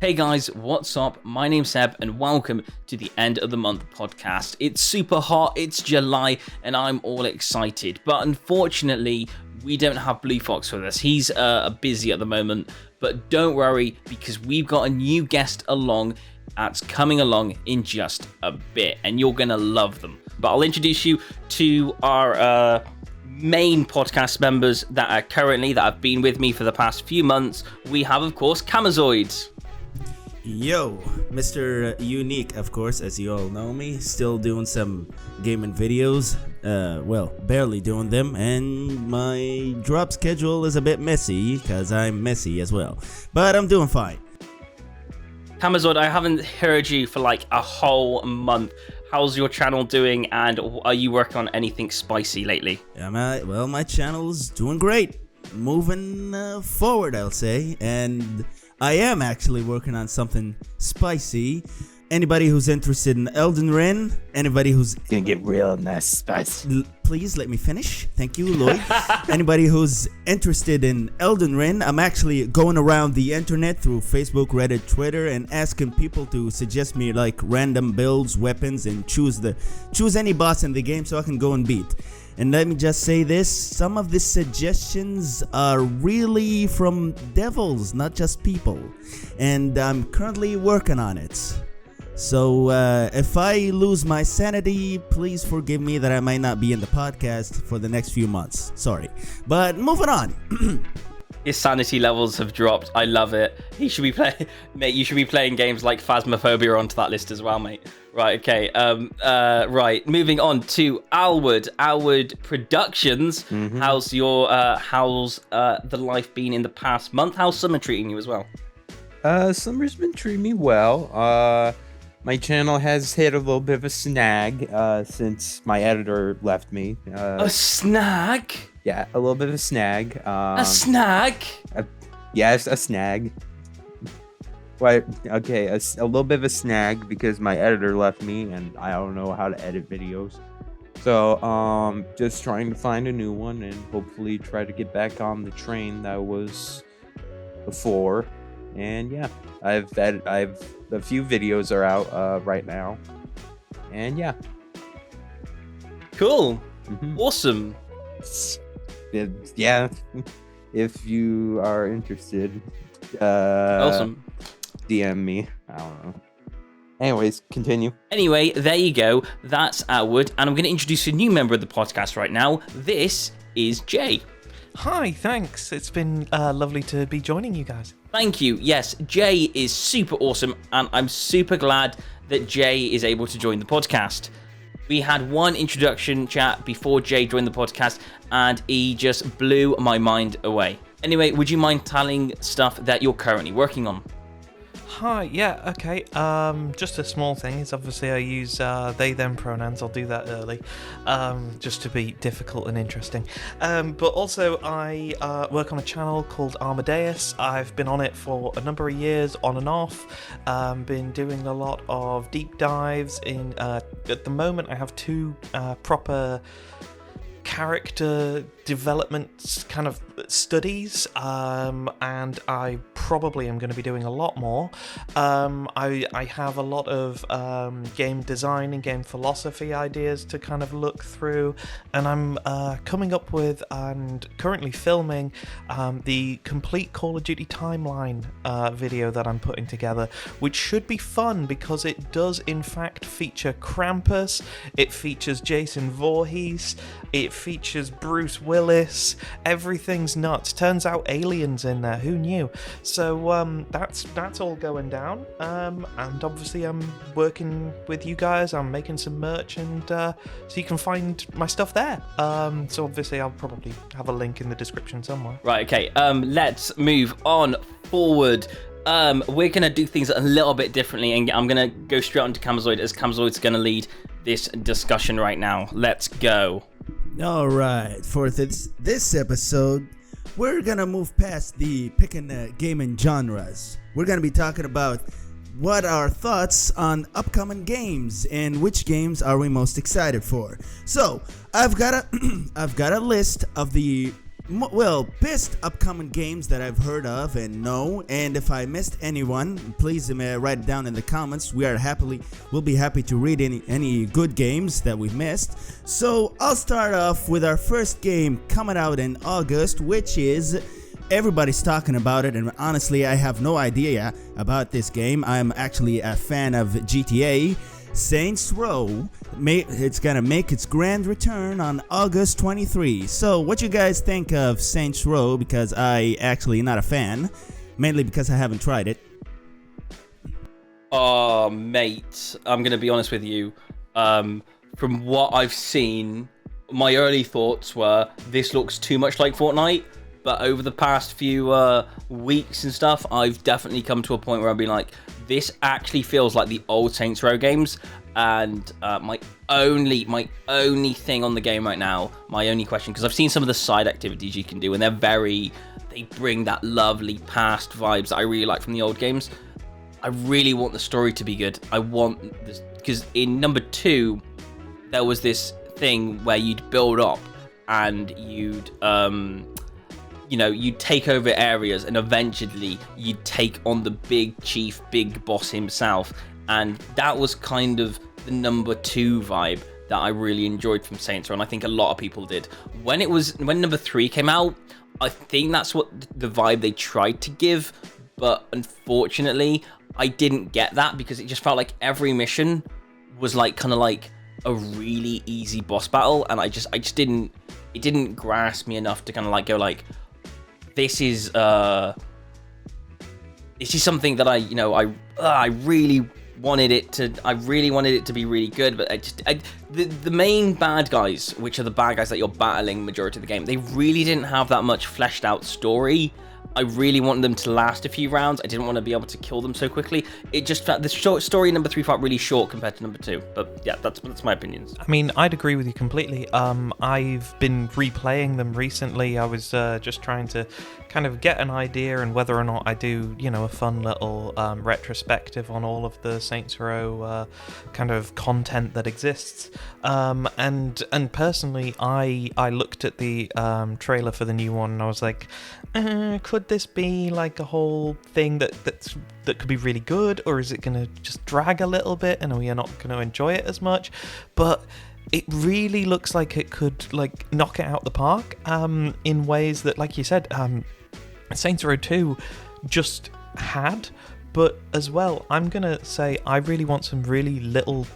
Hey guys, what's up? My name's Seb and welcome to the End of the Month podcast. It's super hot, it's July, and I'm all excited. But unfortunately, we don't have Blue Fox with us. He's busy at the moment, but don't worry because we've got a new guest along that's coming along in just a bit, and you're gonna love them. But I'll introduce you to our main podcast members that have been with me for the past few months. We have, of course, Kamizoide. Yo, Mr. Unique, of course, as you all know me, still doing some gaming videos, barely doing them, and my drop schedule is a bit messy, because I'm messy as well, but I'm doing fine. Kamizoide, I haven't heard you for like a whole month. How's your channel doing, and are you working on anything spicy lately? My channel's doing great, moving forward, I'll say, and I am actually working on something spicy. Anybody who's interested in Elden Ring, anybody who's gonna get real nice spicy. Please let me finish. Thank you, Lloyd. Anybody who's interested in Elden Ring, I'm actually going around the internet through Facebook, Reddit, Twitter, and asking people to suggest me like random builds, weapons, and choose any boss in the game so I can go and beat. And let me just say this, some of the suggestions are really from devils, not just people. And I'm currently working on it. So if I lose my sanity, please forgive me that I might not be in the podcast for the next few months. Sorry. But moving on. His sanity levels have dropped. I love it. He should be mate. You should be playing games like Phasmophobia onto that list as well, mate. Right. Okay. Right. Moving on to Lwood. Lwood Productions. Mm-hmm. How's the life been in the past month? How's summer treating you as well? Summer's been treating me well. My channel has hit a little bit of a snag since my editor left me. A snag? Yeah, a little bit of a snag. A snag? Yes, a snag. Right, okay, a little bit of a snag because my editor left me and I don't know how to edit videos. So, just trying to find a new one and hopefully try to get back on the train that was before. And yeah, I've a few videos are out right now. And yeah. Cool. Mm-hmm. Awesome. Yeah, if you are interested, awesome. DM me. I don't know. Anyways, continue. Anyway, there you go. That's Lwood, and I'm going to introduce a new member of the podcast right now. This is Jay. Hi, thanks. It's been lovely to be joining you guys. Thank you. Yes, Jay is super awesome, and I'm super glad that Jay is able to join the podcast. We had one introduction chat before Jay joined the podcast, and he just blew my mind away. Anyway, would you mind telling stuff that you're currently working on? Hi, yeah, okay. Just a small thing is obviously I use they, them pronouns. I'll do that early, just to be difficult and interesting. But also I work on a channel called ArmaDeus. I've been on it for a number of years, on and off. Been doing a lot of deep dives in. At the moment, I have two proper character development kind of studies, and I probably am going to be doing a lot more. I have a lot of game design and game philosophy ideas to kind of look through, and I'm coming up with and currently filming the complete Call of Duty timeline video that I'm putting together, which should be fun because it does in fact feature Krampus, it features Jason Voorhees, it features Bruce Willis. Everything's nuts. Turns out aliens in there. Who knew? So that's all going down. And obviously I'm working with you guys. I'm making some merch, and so you can find my stuff there. So obviously I'll probably have a link in the description somewhere. Right. Okay. Let's move on forward. We're gonna do things a little bit differently, and I'm gonna go straight on to Kamizoide, as Kamizoide's gonna lead this discussion right now. Let's go. All right, for this episode, we're gonna move past the picking gaming genres. We're gonna be talking about what are our thoughts on upcoming games and which games are we most excited for. So I've got a list of the Best upcoming games that I've heard of and know. And if I missed anyone, please write it down in the comments. We'll be happy to read any good games that we've missed. So I'll start off with our first game coming out in August, which is, everybody's talking about it, and honestly I have no idea about this game. I'm actually a fan of GTA. Saints Row, it's gonna make its grand return on August 23. So what you guys think of Saints Row? Because I actually not a fan, mainly because I haven't tried it. Oh, mate, I'm gonna be honest with you. From what I've seen, my early thoughts were this looks too much like Fortnite. But over the past few weeks and stuff, I've definitely come to a point where I've been like, this actually feels like the old Saints Row games. And my only thing on the game right now, my only question, because I've seen some of the side activities you can do, and they bring that lovely past vibes that I really like from the old games. I really want the story to be good. I want this, because in number 2, there was this thing where you'd build up and you'd you'd take over areas, and eventually you'd take on the big chief, big boss himself. And that was kind of the number 2 vibe that I really enjoyed from Saints Row, and I think a lot of people did. When number 3 came out, I think that's what the vibe they tried to give, but unfortunately, I didn't get that, because it just felt like every mission was like kind of like a really easy boss battle, and I just didn't. It didn't grasp me enough to kind of like go like, this is something that I really wanted it to be really good, but the main bad guys, which are the bad guys that you're battling majority of the game, they really didn't have that much fleshed out story. I really wanted them to last a few rounds. I didn't want to be able to kill them so quickly. It just felt, the story in number 3 felt really short compared to number 2. But yeah, that's my opinions. I mean, I'd agree with you completely. I've been replaying them recently. I was just trying to kind of get an idea and whether or not I do, a fun little retrospective on all of the Saints Row kind of content that exists. And personally, I looked at the trailer for the new one and I was like, could this be like a whole thing that could be really good, or is it going to just drag a little bit and we are not going to enjoy it as much? But it really looks like it could like knock it out the park in ways that, like you said, Saints Row 2 just had. But as well, I'm going to say I really want some really little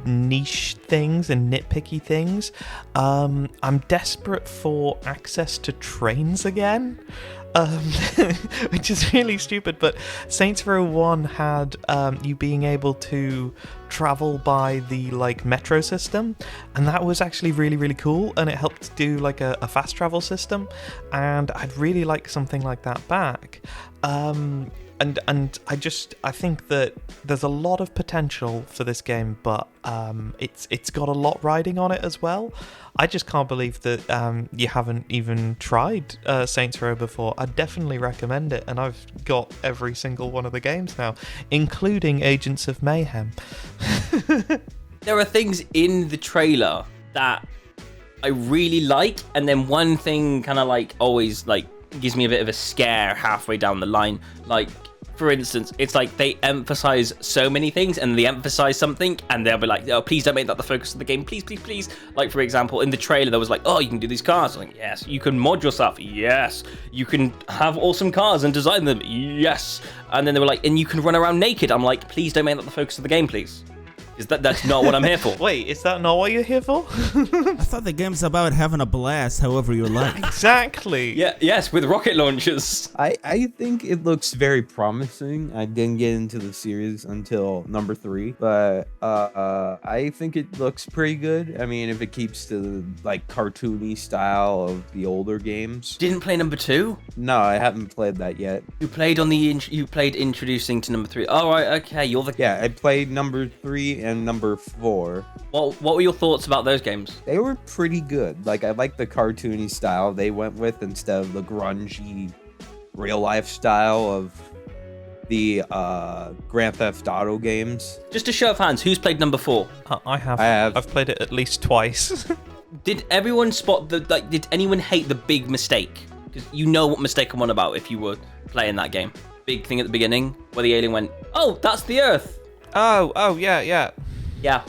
niche things and nitpicky things. I'm desperate for access to trains again. Which is really stupid, but Saints Row 1 had you being able to travel by the like metro system, and that was actually really, really cool, and it helped do like a fast travel system, and I'd really like something like that back. And I think that there's a lot of potential for this game, but it's got a lot riding on it as well. I just can't believe that you haven't even tried Saints Row before. I definitely recommend it, and I've got every single one of the games now, including Agents of Mayhem. There are things in the trailer that I really like, and then one thing kind of like always like gives me a bit of a scare halfway down the line. Like, for instance, it's like they emphasize so many things, and they emphasize something and they'll be like, oh, please don't make that the focus of the game, please, please, please. Like, for example, in the trailer there was like, oh, you can do these cars. I'm like, yes. You can mod yourself. Yes. You can have awesome cars and design them. Yes. And then they were like, and you can run around naked. I'm like, please don't make that the focus of the game, please. Because that's not what I'm here for. Wait, is that not what you're here for? I thought the game's about having a blast however you like. Exactly. Yeah, yes, with rocket launchers. I think it looks very promising. I didn't get into the series until number 3, but I think it looks pretty good. I mean, if it keeps to the like cartoony style of the older games. Didn't play number 2? No, I haven't played that yet. You played introducing to number 3. Oh, right, okay. Yeah, I played number 3 and number 4. What were your thoughts about those games? They were pretty good. Like, I like the cartoony style they went with instead of the grungy real life style of the Grand Theft Auto games. Just a show of hands, who's played number 4? I have. I've played it at least twice. Did everyone spot did anyone hate the big mistake? Because you know what mistake I'm on about if you were playing that game. Big thing at the beginning where the alien went, "Oh, that's the Earth." Oh, yeah. Yeah.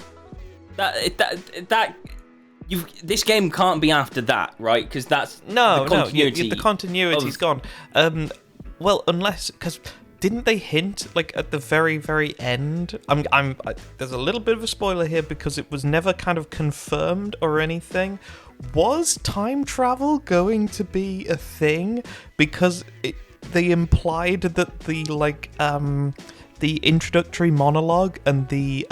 This game can't be after that, right? Because that's No, the continuity. the continuity's gone. Well, unless because didn't they hint like at the very, very end? There's a little bit of a spoiler here because it was never kind of confirmed or anything. Was time travel going to be a thing? Because they implied that the introductory monologue and the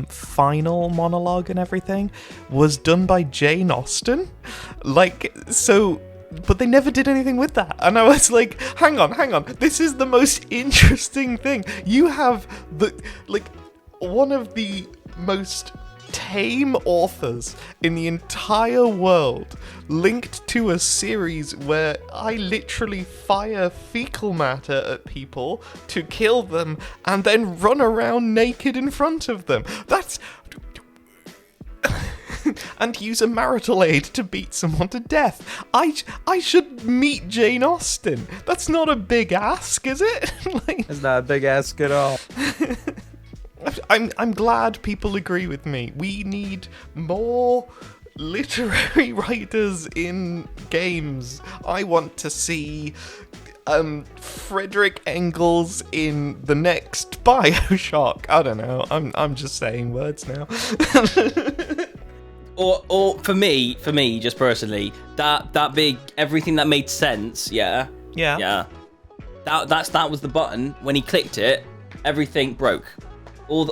final monologue and everything was done by Jane Austen. But they never did anything with that. And I was like, hang on. This is the most interesting thing. You have one of the most tame authors in the entire world linked to a series where I literally fire fecal matter at people to kill them and then run around naked in front of them. That's... and use a marital aid to beat someone to death. I should meet Jane Austen. That's not a big ask, is it? It's not a big ask at all. I'm glad people agree with me. We need more literary writers in games. I want to see Frederick Engels in the next BioShock. I don't know. I'm just saying words now. Or for me, just personally, that big everything that made sense, yeah. That was the button. When he clicked it, everything broke.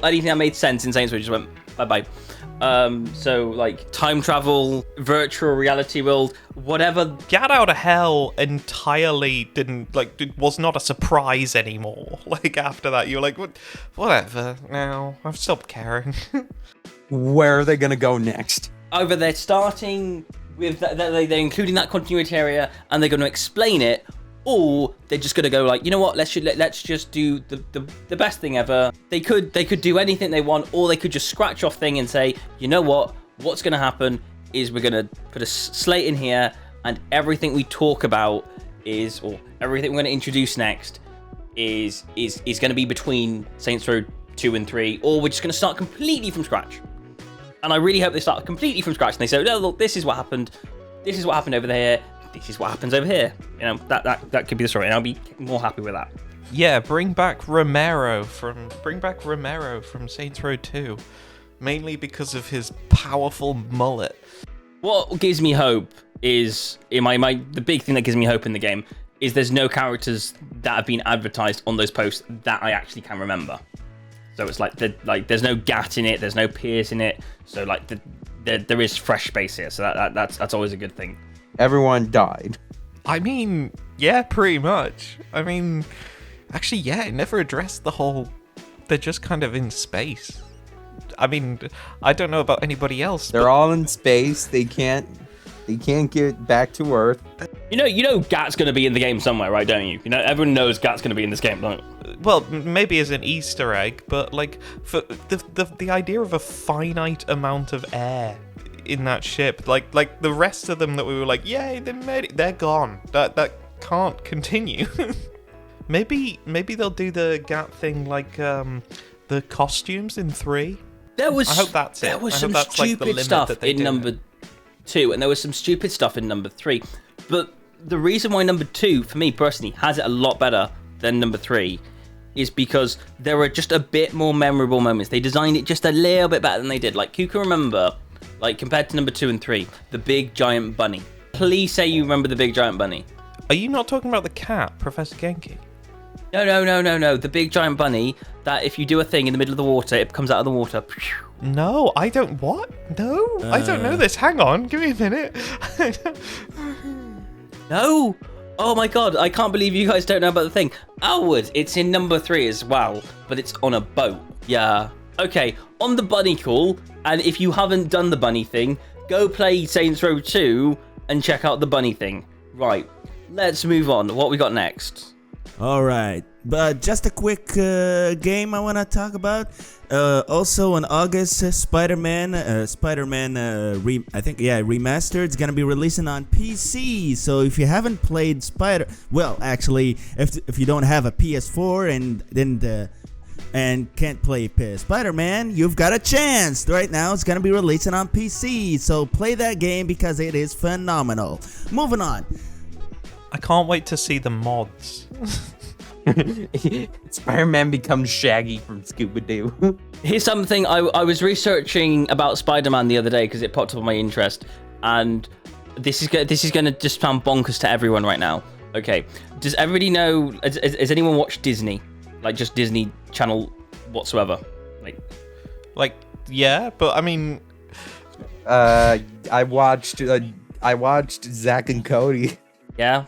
Anything that made sense in Saints Row just went bye. So like time travel, virtual reality world, whatever. Get Out of Hell entirely it was not a surprise anymore. Like after that, you're like, whatever. Now I've stopped caring. Where are they gonna go next? Either they're starting with they're including that continuity area and they're going to explain it, or they're just going to go like, you know what, let's just do the best thing ever. They could do anything they want, or they could just scratch off thing and say, you know what's going to happen is we're going to put a slate in here, and everything we talk about or everything we're going to introduce next is going to be between Saints Row 2 and 3, or we're just going to start completely from scratch. And I really hope they start completely from scratch and they say, no, look, this is what happened. This is what happened over there. This is what happens over here. You know, that could be the story, and I'll be more happy with that. Yeah, bring back Romero from Saints Row 2, mainly because of his powerful mullet. What gives me hope is the big thing that gives me hope in the game is there's no characters that have been advertised on those posts that I actually can remember. So it's like there's no Gat in it, there's no Pierce in it. So like there is fresh space here. So that's always a good thing. Everyone died. I mean, yeah, pretty much. I mean, actually, yeah, it never addressed the whole. They're just kind of in space. I mean, I don't know about anybody else. They're all in space. They can't get back to Earth. You know, Gat's gonna be in the game somewhere, right? Don't you? You know, everyone knows Gat's gonna be in this game, don't you? Well, maybe as an Easter egg, but like for the idea of a finite amount of air in that ship, like the rest of them that we were like, yay, they made it, they're gone. That can't continue. maybe they'll do the Gat thing like the costumes in 3. I hope that's it. There was some that's stupid like the stuff in number 2, and there was some stupid stuff in number 3. But the reason why number 2, for me personally, has it a lot better than number 3 is because there were just a bit more memorable moments. They designed it just a little bit better than they did. Like, who can remember, like, compared to number 2 and 3, the big giant bunny? Please say you remember the big giant bunny. Are you not talking about the cat, Professor Genki? No. The big giant bunny that if you do a thing in the middle of the water, it comes out of the water. No, I don't. What? No, I don't know this. Hang on, give me a minute. No? Oh my god, I can't believe you guys don't know about the thing. Lwood, it's in number 3 as well, but it's on a boat. Yeah. Okay, on the bunny call, and if you haven't done the bunny thing, go play Saints Row 2 and check out the bunny thing. Right, let's move on. What we got next? All right. But just a quick game I want to talk about. Also in August, Spider-Man Remastered is gonna be releasing on PC. So if you haven't played if you don't have a PS4 and can't play Spider-Man, you've got a chance. Right now it's gonna be releasing on PC. So play that game because it is phenomenal. Moving on. I can't wait to see the mods. Spider-Man becomes Shaggy from Scooby-Doo. Here's something I was researching about Spider-Man the other day because it popped up on my interest, and this is going to just sound bonkers to everyone right now. Okay, does everybody know? Has anyone watched Disney, like just Disney Channel whatsoever? Like yeah, but I mean, I watched Zack and Cody. Yeah,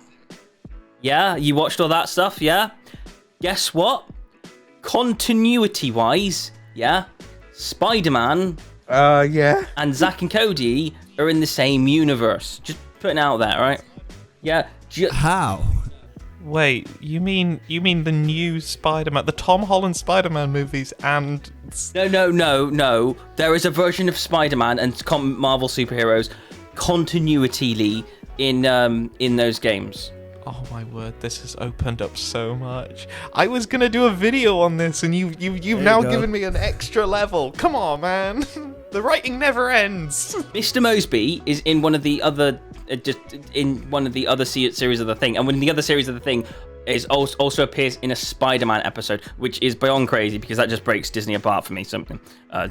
you watched all that stuff. Yeah, guess what? Continuity-wise, yeah, Spider-Man Yeah. and Zack and Cody are in the same universe. Just putting it out there, right? Yeah. How? wait, you mean the new Spider-Man, the Tom Holland Spider-Man movies, and No. There is a version of Spider-Man and Marvel superheroes continuity in those games. oh my word, this has opened up so much. I was gonna do a video on this, and you've now given me an extra level. Come on, man. The writing never ends. Mr. Moseby is in one of the other series of the Thing, and when the other series of the Thing is also appears in a Spider-Man episode, which is beyond crazy because that just breaks Disney apart for me. Something,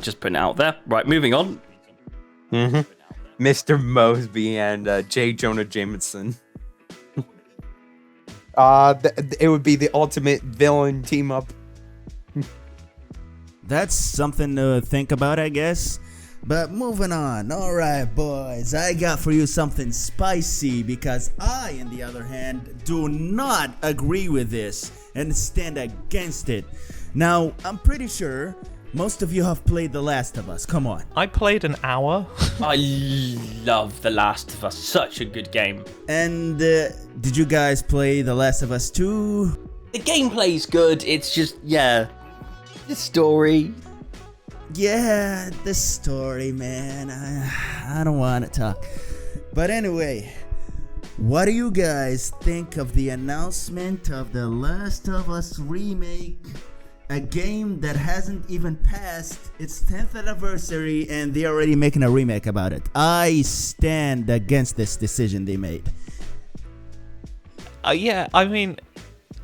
just putting it out there. Right, moving on. Mr. Moseby and J. Jonah Jameson. It would be the ultimate villain team up. That's something to think about, I guess. But moving on. Alright, boys. I got for you something spicy because I, on the other hand, do not agree with this and stand against it. Now, I'm pretty sure most of you have played The Last of Us. Come on. I played an hour. I love The Last of Us. Such a good game. And did you guys play The Last of Us 2? The gameplay's good. It's just, the story. Yeah, the story, man. I don't want to talk. But anyway, what do you guys think of the announcement of The Last of Us remake? A game that hasn't even passed its 10th anniversary and they're already making a remake about it. I stand against this decision they made. Yeah, I mean,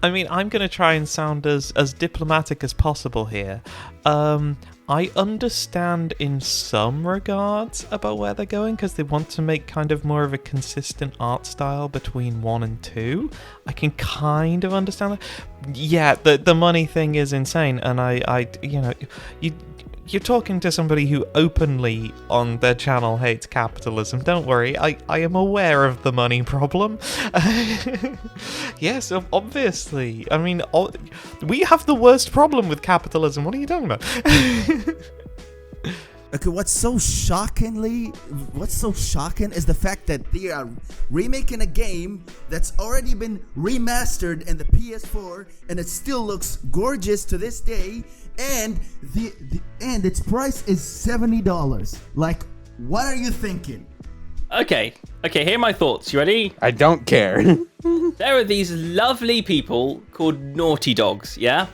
I'm gonna try and sound as diplomatic as possible here. I understand in some regards about where they're going because they want to make kind of more of a consistent art style between 1 and 2. I can kind of understand that. Yeah, the money thing is insane, and you're talking to somebody who openly on their channel hates capitalism. Don't worry, I am aware of the money problem. Yes, obviously. I mean, we have the worst problem with capitalism. What are you talking about? Okay, what's so shocking is the fact that they are remaking a game that's already been remastered in the PS4 and it still looks gorgeous to this day, and its price is $70. Like, what are you thinking? Okay, here are my thoughts. You ready? I don't care. There are these lovely people called Naughty Dogs, yeah?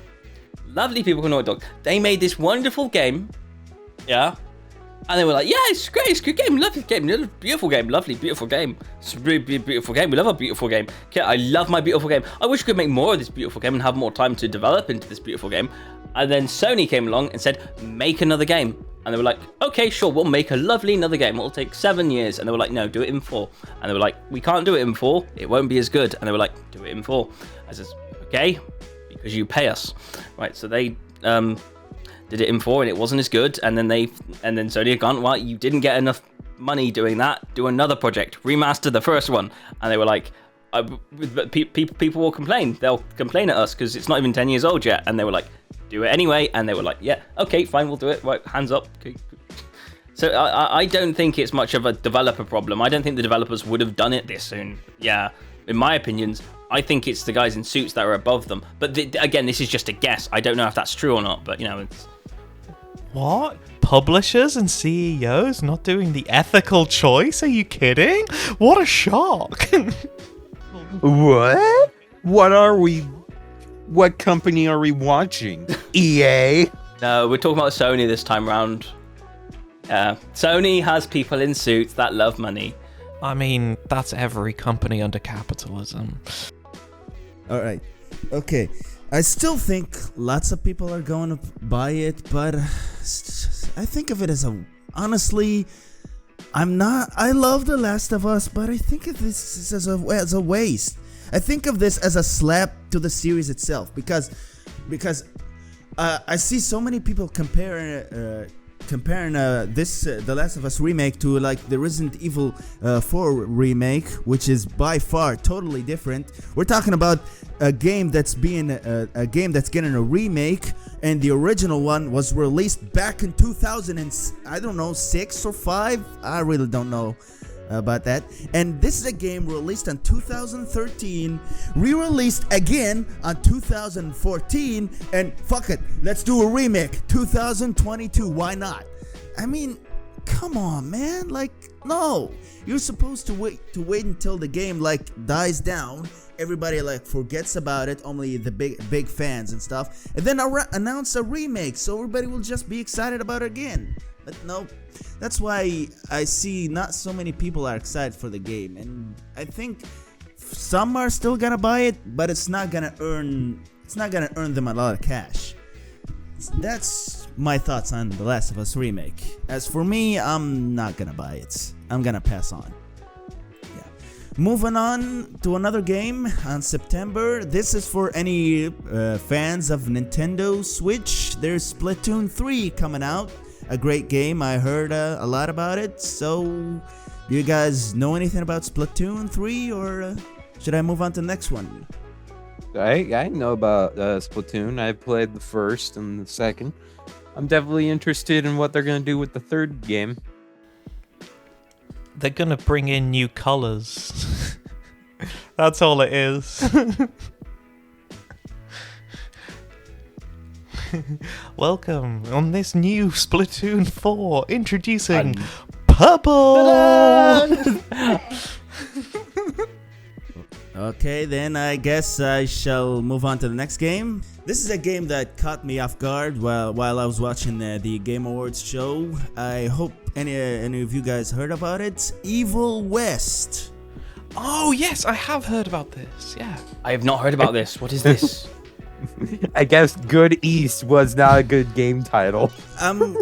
Lovely people called Naughty Dogs. They made this wonderful game, yeah? And they were like, yeah, it's great, it's a good game, lovely game, beautiful game, lovely, beautiful game. It's a really beautiful game, we love a beautiful game. Okay, I love my beautiful game. I wish we could make more of this beautiful game and have more time to develop into this beautiful game. And then Sony came along and said, make another game. And they were like, okay, sure, we'll make a lovely another game. It'll take 7 years. And they were like, no, do it in 4. And they were like, we can't do it in 4. It won't be as good. And they were like, do it in 4. I said, okay, because you pay us. Right, so they did it in 4 and it wasn't as good. And then Sony had gone, well, you didn't get enough money doing that. Do another project. Remaster the first one. And they were like, people will complain. They'll complain at us because it's not even 10 years old yet. And they were like, do it anyway. And they were like, yeah, okay, fine, we'll do it. Right, hands up. Okay. So I don't think it's much of a developer problem. I don't think the developers would have done it this soon. Yeah, in my opinions, I think it's the guys in suits that are above them. But again, this is just a guess. I don't know if that's true or not, but it's... What? Publishers and CEOs not doing the ethical choice? Are you kidding? What a shock. What? What company are we watching? EA? No, we're talking about Sony this time round. Sony has people in suits that love money. I mean, that's every company under capitalism. All right. Okay. I still think lots of people are going to buy it, but I think of it as honestly, I love The Last of Us, but I think of this as a waste. I think of this as a slap to the series itself because I see so many people comparing this The Last of Us remake to like the Resident Evil 4 remake, which is by far totally different. We're talking about a game that's getting a remake, and the original one was released back in 2000 and I don't know 6 or 5. I really don't know about that. And this is a game released in 2013, re-released again on 2014, and fuck it, let's do a remake 2022. Why not? I mean, come on, man. Like, no, you're supposed to wait until the game like dies down, everybody like forgets about it, only the big fans and stuff, and then announce a remake so everybody will just be excited about it again. But no, that's why I see not so many people are excited for the game, and I think some are still gonna buy it, but it's not gonna earn them a lot of cash. That's my thoughts on The Last of Us remake. As for me, I'm not gonna buy it. I'm gonna pass on. Yeah. Moving on to another game on September. This is for any fans of Nintendo Switch. There's Splatoon 3 coming out. A great game. I heard a lot about it. So, do you guys know anything about Splatoon 3, or should I move on to the next one? I know about Splatoon. I played the first and the second. I'm definitely interested in what they're going to do with the third game. They're going to bring in new colors. That's all it is. Welcome on this new Splatoon 4, introducing Purple! Okay, then I guess I shall move on to the next game. This is a game that caught me off guard while I was watching the Game Awards show. I hope any of you guys heard about it. Evil West. Oh yes, I have heard about this, yeah. I have not heard about this. What is this? I guess Good East was not a good game title. I'm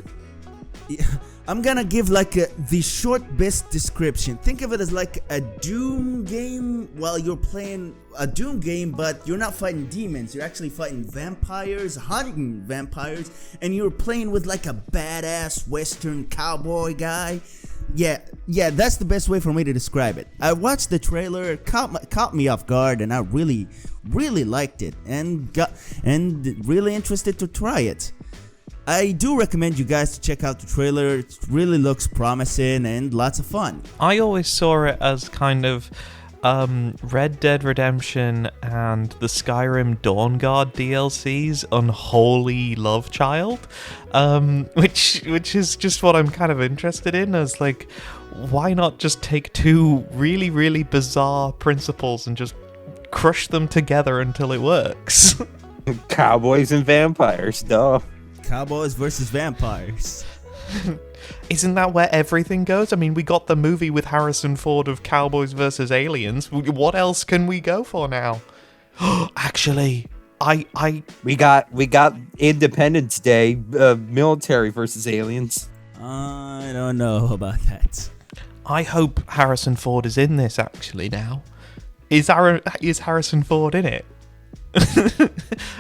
gonna give like the short best description. Think of it as like a Doom game while you're playing a Doom game, but you're not fighting demons. You're actually fighting vampires, hunting vampires, and you're playing with like a badass Western cowboy guy. Yeah, that's the best way for me to describe it. I watched the trailer, it caught me off guard, and I really liked it, and really interested to try it. I do recommend you guys to check out the trailer. It really looks promising and lots of fun. I always saw it as kind of Red Dead Redemption and the Skyrim Dawn Guard DLC's unholy love child, which is just what I'm kind of interested in, as like, why not just take two really bizarre principles and just crush them together until it works? Cowboys and vampires, duh. Cowboys versus vampires. Isn't that where everything goes? I mean, we got the movie with Harrison Ford of Cowboys versus Aliens. What else can we go for now? Actually, we got Independence Day, military versus aliens. I don't know about that. I hope Harrison Ford is in this actually now. Is Harrison Ford in it?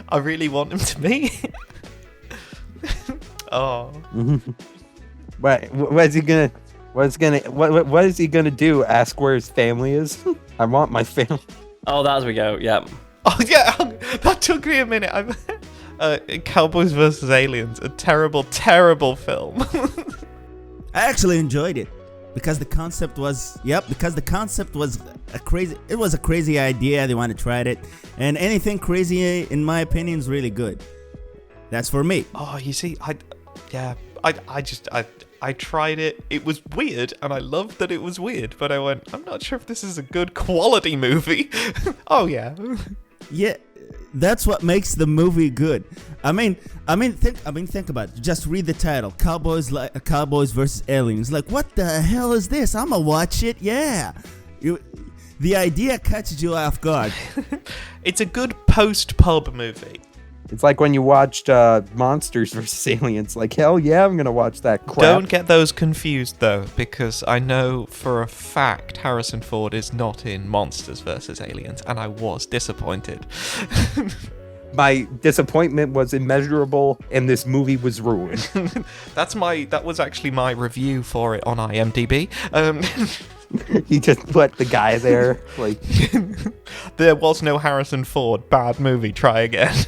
I really want him to be. Oh. What is he gonna do? Ask where his family is? I want my family. Oh, that's we go. Yeah. Oh yeah, that took me a minute. Cowboys versus Aliens, a terrible film. I actually enjoyed it. because the concept was a crazy idea. They want to try it, and anything crazy, in my opinion, is really good. That's for me. Oh, you see, I tried it. It was weird, and I loved that it was weird. But I went, I'm not sure if this is a good quality movie. Oh yeah. Yeah, that's what makes the movie good. Think about it. Just read the title: Cowboys versus Aliens. Like, what the hell is this? I'ma watch it. Yeah, the idea catches you off guard. It's a good post-pub movie. It's like when you watched Monsters vs. Aliens. Like, hell yeah, I'm going to watch that crap. Don't get those confused, though, because I know for a fact Harrison Ford is not in Monsters vs. Aliens, and I was disappointed. My disappointment was immeasurable, and this movie was ruined. That was actually my review for it on IMDb. He just put the guy there. Like, there was no Harrison Ford. Bad movie. Try again.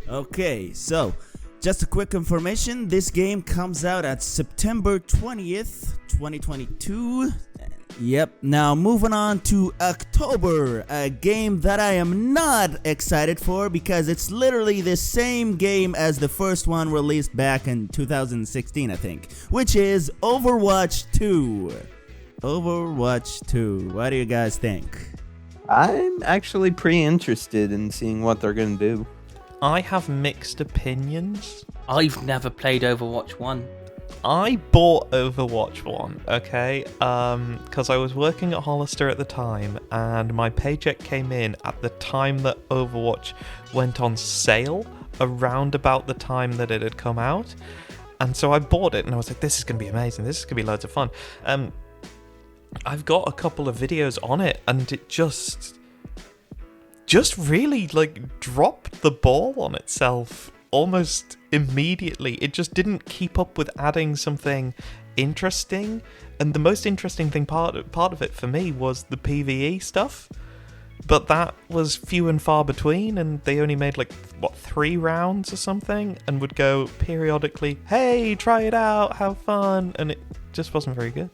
Okay, so just a quick information. This game comes out at September 20th, 2022. Yep. Now moving on to October, a game that I am not excited for because it's literally the same game as the first one released back in 2016, I think, which is Overwatch 2. Overwatch 2. What do you guys think? I'm actually pretty interested in seeing what they're going to do. I have mixed opinions. I've never played Overwatch 1. I bought Overwatch 1, okay? Because I was working at Hollister at the time, and my paycheck came in at the time that Overwatch went on sale, around about the time that it had come out. And so I bought it, and I was like, this is going to be amazing. This is going to be loads of fun. I've got a couple of videos on it, and it just really, like, dropped the ball on itself almost immediately. It just didn't keep up with adding something interesting, and the most interesting thing part of it for me was the PvE stuff, but that was few and far between, and they only made, like, 3 rounds or something, and would go periodically, hey, try it out, have fun, and it just wasn't very good.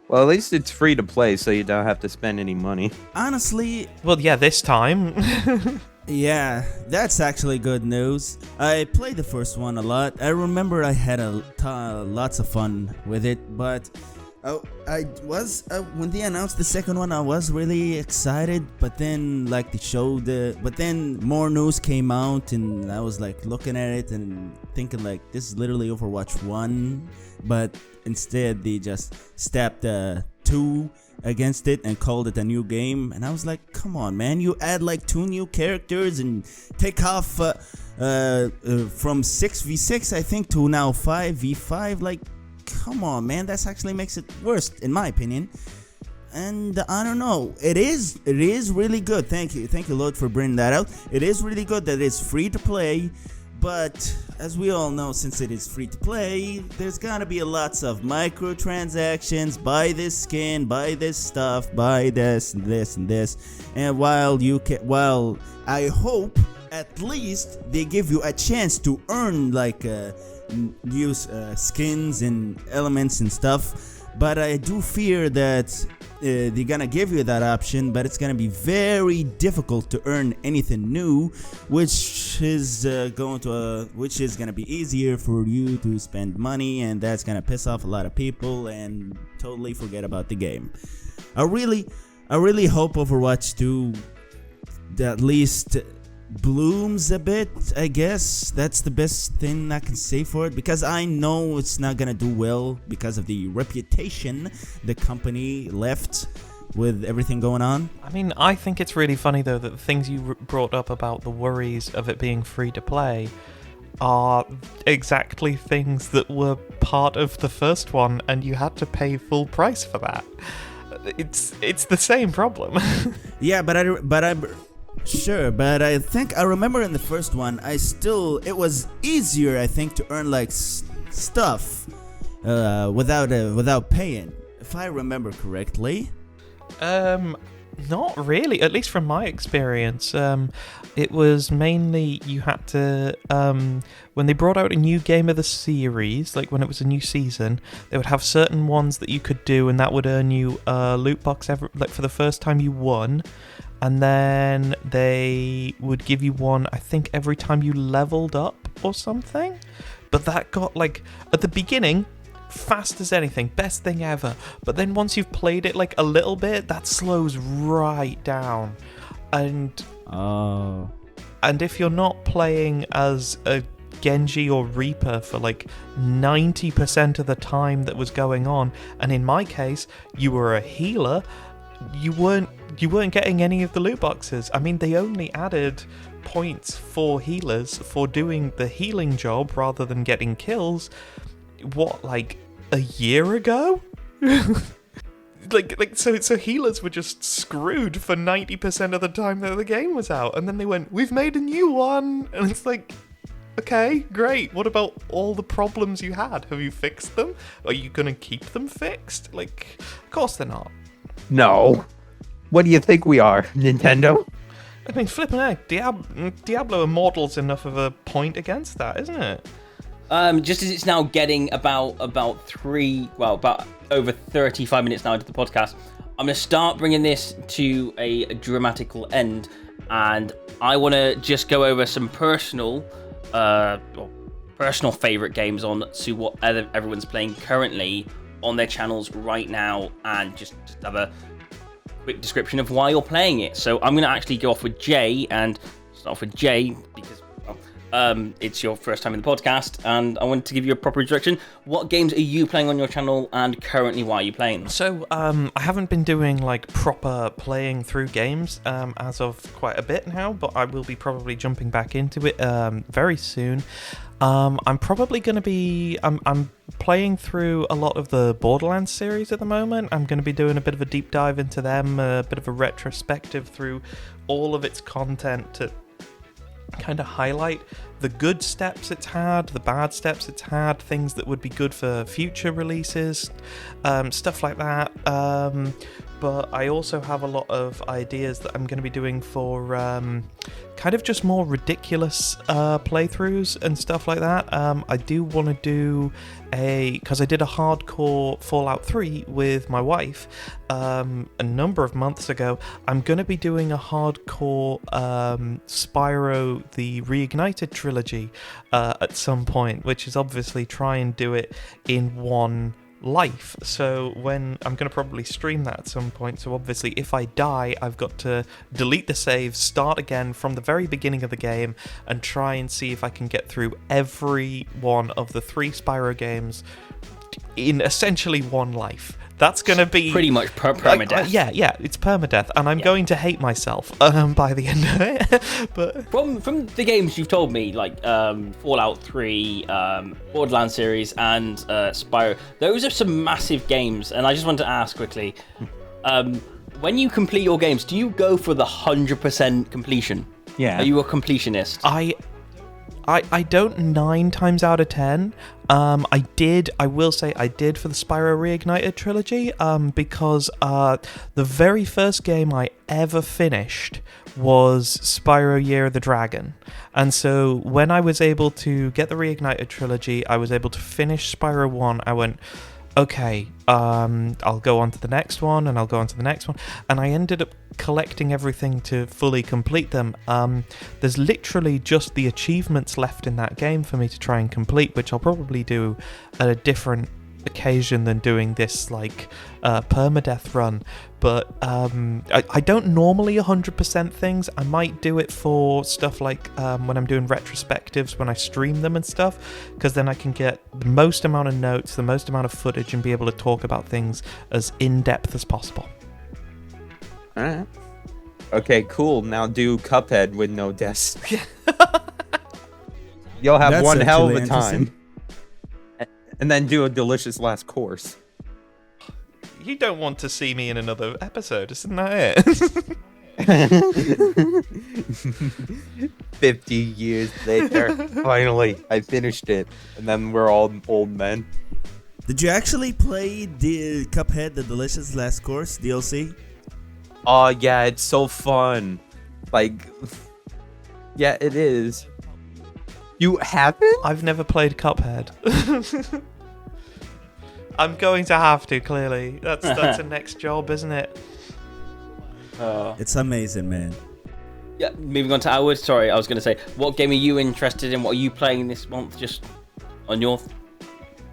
Well, at least it's free to play, so you don't have to spend any money. Honestly, well, yeah, this time. yeah, that's actually good news. I played the first one a lot. I remember I had lots of fun with it, but when they announced the second one, I was really excited. But then, like, but then more news came out, and I was like looking at it and thinking like, this is literally Overwatch 1, but instead they just stepped 2 against it and called it a new game, and I was like, come on, man, you add like 2 new characters and take off from 6v6 I think to now 5v5. Like, come on, man, that actually makes it worse in my opinion. And I don't know, it is really good. Thank you Lwood, for bringing that out. It is really good that it's free to play, but as we all know, since it is free to play, there's gonna be lots of microtransactions. Buy this skin, buy this stuff, buy this and this and this. And while I hope at least they give you a chance to earn like new skins and elements and stuff, but I do fear that they're gonna give you that option, but it's gonna be very difficult to earn anything new, which is gonna be easier for you to spend money, and that's gonna piss off a lot of people and totally forget about the game. I really hope Overwatch 2 at least blooms a bit. I guess that's the best thing I can say for it, because I know it's not gonna do well because of the reputation the company left with everything going on. I mean, I think it's really funny though that the things you brought up about the worries of it being free to play are exactly things that were part of the first one, and you had to pay full price for that. It's the same problem. Yeah, but I think I remember in the first one, it was easier, I think, to earn like stuff without paying, if I remember correctly. Not really, at least from my experience. It was mainly you had to, when they brought out a new game of the series, like when it was a new season, they would have certain ones that you could do, and that would earn you a loot box like for the first time you won. And then they would give you one, I think, every time you leveled up or something. But that got, like, at the beginning, fast as anything, best thing ever. But then once you've played it, like, a little bit, that slows right down. And if you're not playing as a Genji or Reaper for, like, 90% of the time that was going on, and in my case, you were a healer, you weren't getting any of the loot boxes. I mean, they only added points for healers for doing the healing job rather than getting kills. What, like a year ago? So healers were just screwed for 90% of the time that the game was out, and then they went, "We've made a new one," and it's like, okay, great. What about all the problems you had? Have you fixed them? Are you gonna keep them fixed? Like, of course they're not. No. What do you think we are, Nintendo? I mean, flipping heck, Diablo Immortal's enough of a point against that, isn't it? Just as it's now getting about over 35 minutes now into the podcast, I'm going to start bringing this to a dramatical end, and I want to just go over some personal favourite games on to what everyone's playing currently on their channels right now, and just have a quick description of why you're playing it. So I'm going to actually go off with Jay, and start off with Jay because it's your first time in the podcast, and I wanted to give you a proper introduction. What games are you playing on your channel, and currently why are you playing them? So I haven't been doing like proper playing through games as of quite a bit now, but I will be probably jumping back into it very soon. I'm probably going to be... I'm playing through a lot of the Borderlands series at the moment. I'm going to be doing a bit of a deep dive into them, a bit of a retrospective through all of its content to kind of highlight the good steps it's had, the bad steps it's had, things that would be good for future releases, stuff like that. But I also have a lot of ideas that I'm going to be doing for kind of just more ridiculous playthroughs and stuff like that. I do want to do because I did a hardcore Fallout 3 with my wife a number of months ago. I'm going to be doing a hardcore Spyro the Reignited trilogy at some point, which is obviously try and do it in one life. So when I'm going to probably stream that at some point, so obviously if I die, I've got to delete the save, start again from the very beginning of the game, and try and see if I can get through every one of the 3 Spyro games in essentially one life. That's going to be pretty much permadeath. Yeah, it's permadeath, and I'm going to hate myself by the end of it. But from the games you've told me, like Fallout 3, Borderlands series, and Spyro, those are some massive games. And I just wanted to ask quickly, when you complete your games, do you go for the 100% completion? Yeah. Are you a completionist? I don't 9 times out of 10. I will say I did for the Spyro Reignited trilogy, because the very first game I ever finished was Spyro Year of the Dragon. And so when I was able to get the Reignited trilogy, I was able to finish Spyro 1, I went, okay, I'll go on to the next one, and I'll go on to the next one, and I ended up collecting everything to fully complete them. There's literally just the achievements left in that game for me to try and complete, which I'll probably do at a different occasion than doing this like permadeath run. But I don't normally 100% things. I might do it for stuff like when I'm doing retrospectives, when I stream them and stuff, because then I can get the most amount of notes, the most amount of footage, and be able to talk about things as in-depth as possible. Alright. Okay, cool. Now do Cuphead with no deaths. You'll have That's one hell of a interesting. time. And then do a delicious last course. You don't want to see me in another episode, isn't that it? 50 years later, finally, I finished it. And then we're all old men. Did you actually play the Cuphead, the Delicious Last Course DLC? Oh yeah, it's so fun. Like, yeah, it is. You haven't? I've never played Cuphead. I'm going to have to, clearly. That's a next job, isn't it? It's amazing, man. Yeah, moving on to Howard. Sorry, I was going to say, what game are you interested in? What are you playing this month? Just on your,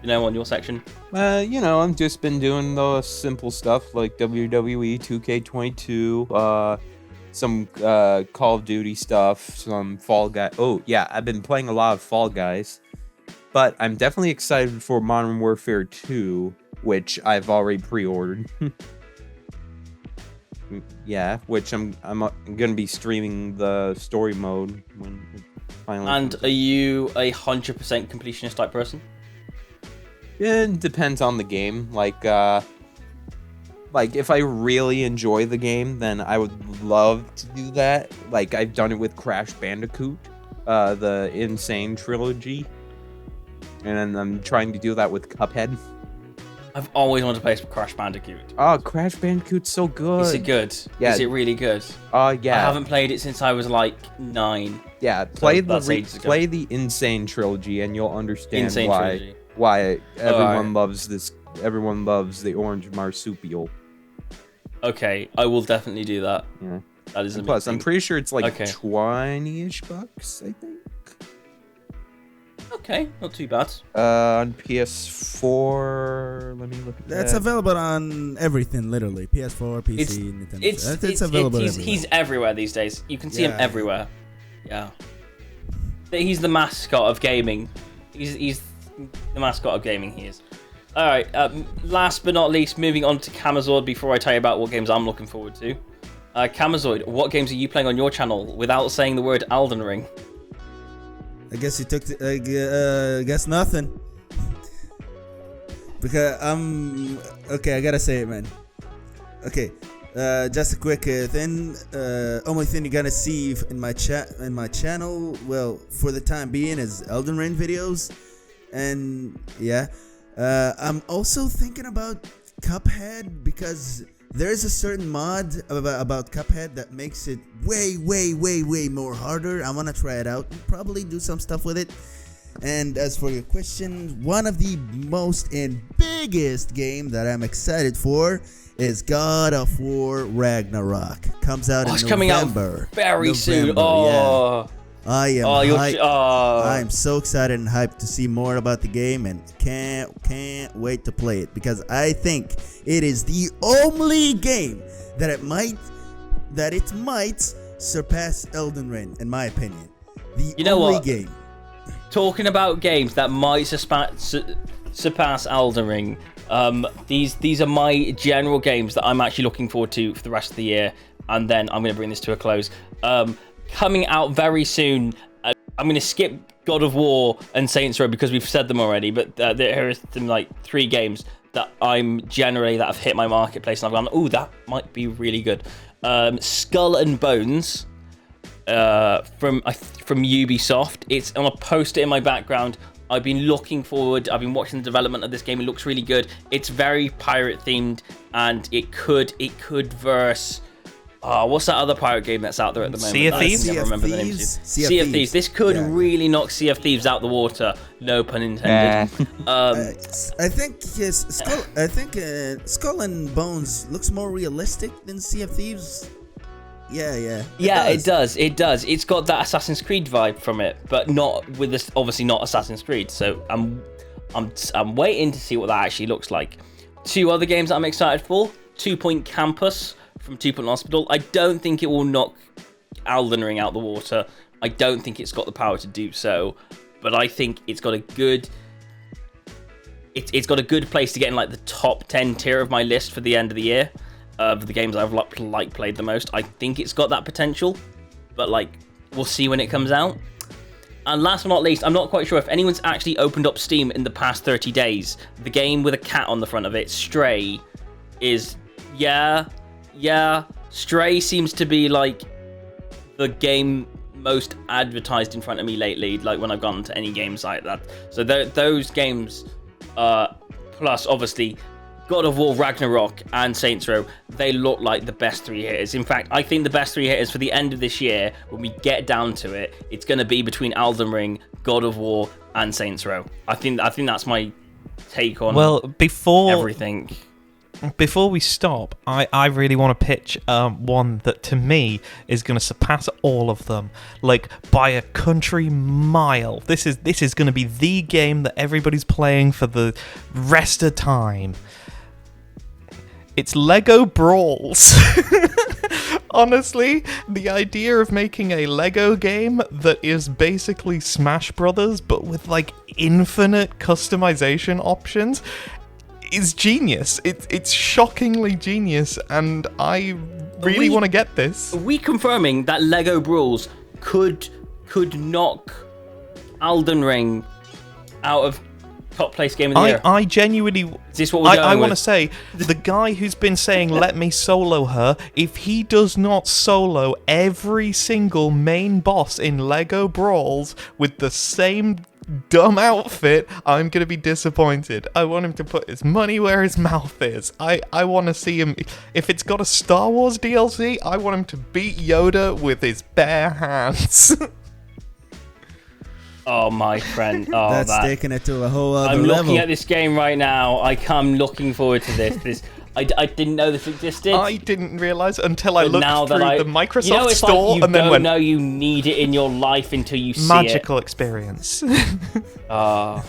on your section. I've just been doing the simple stuff like WWE 2K22, some Call of Duty stuff, some Fall Guys. Oh yeah, I've been playing a lot of Fall Guys, but I'm definitely excited for Modern Warfare 2, which I've already pre-ordered. Yeah, which I'm gonna be streaming the story mode when it finally. And are you a 100% completionist type person? It depends on the game. Like if I really enjoy the game, then I would love to do that. Like I've done it with Crash Bandicoot, the Insane trilogy, and then I'm trying to do that with Cuphead. I've always wanted to play Crash Bandicoot. Oh, Crash Bandicoot's so good. Is it good? Yeah. Is it really good? Yeah. I haven't played it since I was like 9. Yeah, play So play the Insane trilogy, and you'll understand Trilogy. why everyone Alright. loves this. Everyone loves the orange marsupial. Okay, I will definitely do that. Yeah. That is And plus, I'm amazing. pretty sure it's like Okay. 20-ish bucks, I think. Okay, not too bad. On PS4, let me look at That's that. available on everything, literally. PS4, PC, Nintendo. It's available everywhere. He's everywhere these days. You can see him Yeah. everywhere. Yeah. He's the mascot of gaming. He's the mascot of gaming, he is. Alright, last but not least, moving on to Kamizoide before I tell you about what games I'm looking forward to. Kamizoide, what games are you playing on your channel without saying the word Elden Ring? I guess you took. Guess nothing. Because okay. I gotta say it, man. Okay, just a quick thing. Only thing you're gonna see in my channel, well, for the time being, is Elden Ring videos, and yeah, I'm also thinking about Cuphead because there's a certain mod about Cuphead that makes it way more harder. I want to try it out and probably do some stuff with it. And as for your question, one of the most and biggest game that I'm excited for is God of War Ragnarok. Comes out in it's November. coming out very soon. Oh. Yeah. I am I'm so excited and hyped to see more about the game and can't wait to play it because I think it is the only game that it might surpass Elden Ring, in my opinion. The only game. Talking about games that might surpass Elden Ring, these are my general games that I'm actually looking forward to for the rest of the year, and then I'm going to bring this to a close. Coming out very soon, I'm going to skip God of War and Saints Row because we've said them already, but there are some like 3 games that that have hit my marketplace and I've gone, oh, that might be really good. Skull and Bones from Ubisoft. It's on a poster in my background. I've been looking forward. I've been watching the development of this game. It looks really good. It's very pirate themed, and it could verse. What's that other pirate game that's out there at the moment? Sea of Thieves? I never remember the name. Sea of Thieves. This could really knock Sea of Thieves out the water. No pun intended. I think Skull and Bones looks more realistic than Sea of Thieves. Yeah. It does. It's got that Assassin's Creed vibe from it, but not with this. Obviously, not Assassin's Creed. So I'm waiting to see what that actually looks like. 2 other games that I'm excited for: 2 Point Campus from 2 Point Hospital. I don't think it will knock Elden Ring out the water. I don't think it's got the power to do so, but I think it's got a good. It's got a good place to get in like the top 10 tier of my list for the end of the year. Of the games I've played the most. I think it's got that potential, but we'll see when it comes out. And last but not least, I'm not quite sure if anyone's actually opened up Steam in the past 30 days. The game with a cat on the front of it, Stray, is Stray seems to be like the game most advertised in front of me lately, like when I've gone to any game site. That so those games, plus obviously God of War, Ragnarok, and Saints Row, they look like the best 3 hitters. In fact, I think the best 3 hitters for the end of this year, when we get down to it, it's going to be between Elden Ring, God of War, and Saints Row. I think that's my take on everything. Before we stop, I really want to pitch one that to me is going to surpass all of them, like by a country mile. This is going to be the game that everybody's playing for the rest of time. It's Lego Brawls. Honestly, the idea of making a Lego game that is basically Smash Brothers, but with like infinite customization options, is genius. It's shockingly genius, and I really want to get this. Are we confirming that Lego Brawls could knock Elden Ring out of top place game of the year? I genuinely... Is this what we're going I with? want to say, the guy who's been saying, let me solo her, if he does not solo every single main boss in Lego Brawls with the same dumb outfit, I'm going to be disappointed. I want him to put his money where his mouth is. I want to see him... If it's got a Star Wars DLC, I want him to beat Yoda with his bare hands. Oh, my friend. Oh, That's taking it to a whole other I'm level. looking at this game right now. I'm looking forward to this. I didn't know this existed. I didn't realise until I but looked now through that the Microsoft you know, it's store like you and then don't went... know you need it in your life until you see Magical experience. it. And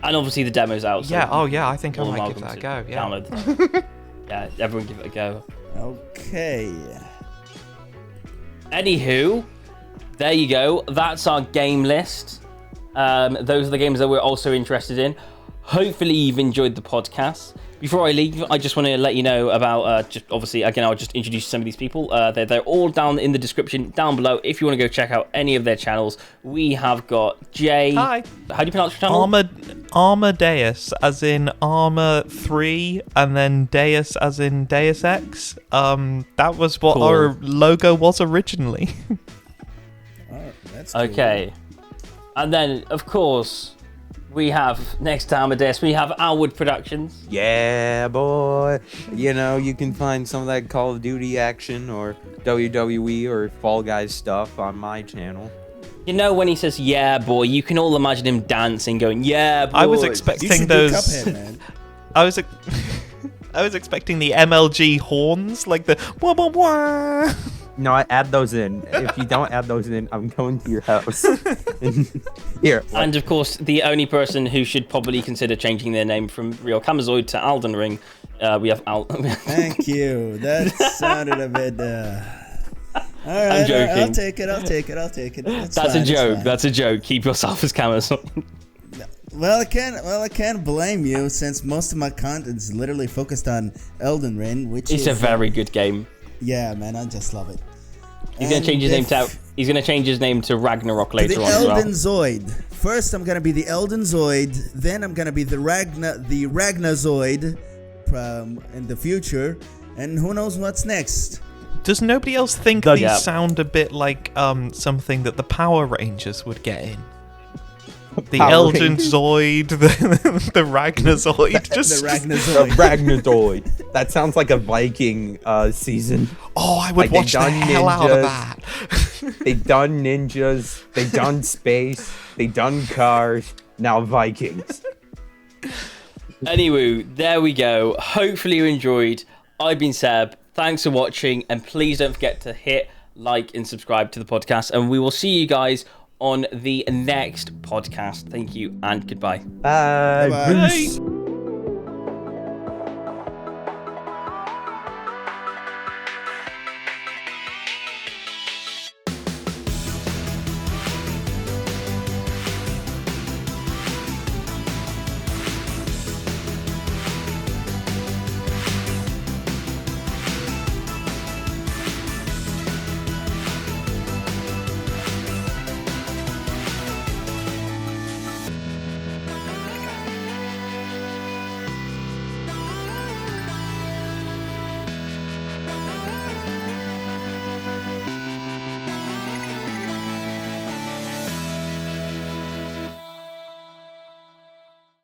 obviously the demo's out. So yeah, I think I all might give welcome that a to go. Yeah. Download. Yeah, everyone give it a go. Okay. Anywho, there you go. That's our game list. Those are the games that we're also interested in. Hopefully you've enjoyed the podcast. Before I leave, I just want to let you know about, just obviously, again, I'll just introduce some of these people. They're all down in the description down below if you want to go check out any of their channels. We have got Jay. Hi. How do you pronounce your channel? ArmaDeus, as in Armor 3, and then Deus as in Deus Ex. That was what our logo was originally. Oh, that's cool. Okay. And then, of course, we have, next to ArmaDeus, we have Lwood Productions. Yeah, boy. You know, you can find some of that Call of Duty action or WWE or Fall Guys stuff on my channel. You know when he says, yeah, boy, you can all imagine him dancing, going, yeah, boy. I was You expecting should those... do Cuphead, man. I was expecting the MLG horns, like the wah wah wah. No, I add those in. If you don't add those in, I'm going to your house. Here. And of course, the only person who should probably consider changing their name from real Kamizoide to Elden Ring, we have Thank you. That sounded a bit... All right, I'm joking. I'll take it. That's fine, a it's joke. fine. That's a joke. Keep yourself as Kamizoide. Well, I can't blame you since most of my content is literally focused on Elden Ring, which It's is a very good game. yeah, man. I just love it. He's gonna change his name to. He's gonna change his name to Ragnarok later the on as well. Elden Zoid. First, I'm gonna be the Elden Zoid. Then I'm gonna be the Ragnazoid in the future. And who knows what's next? Does nobody else think Dug these out. sound a bit like something that the Power Rangers would get in? The Power Elden Rangers. Zoid, the Ragnazoid. Just The Ragnazoid. Ragnadoid. That sounds like a Viking season. oh, I would Like, watch the hell out of that. They done ninjas. They done space. They done cars. Now Vikings. Anyway, there we go. Hopefully you enjoyed. I've been Seb. Thanks for watching, and please don't forget to hit like and subscribe to the podcast, and we will see you guys on the next podcast. Thank you and goodbye. Bye. Bye. Peace.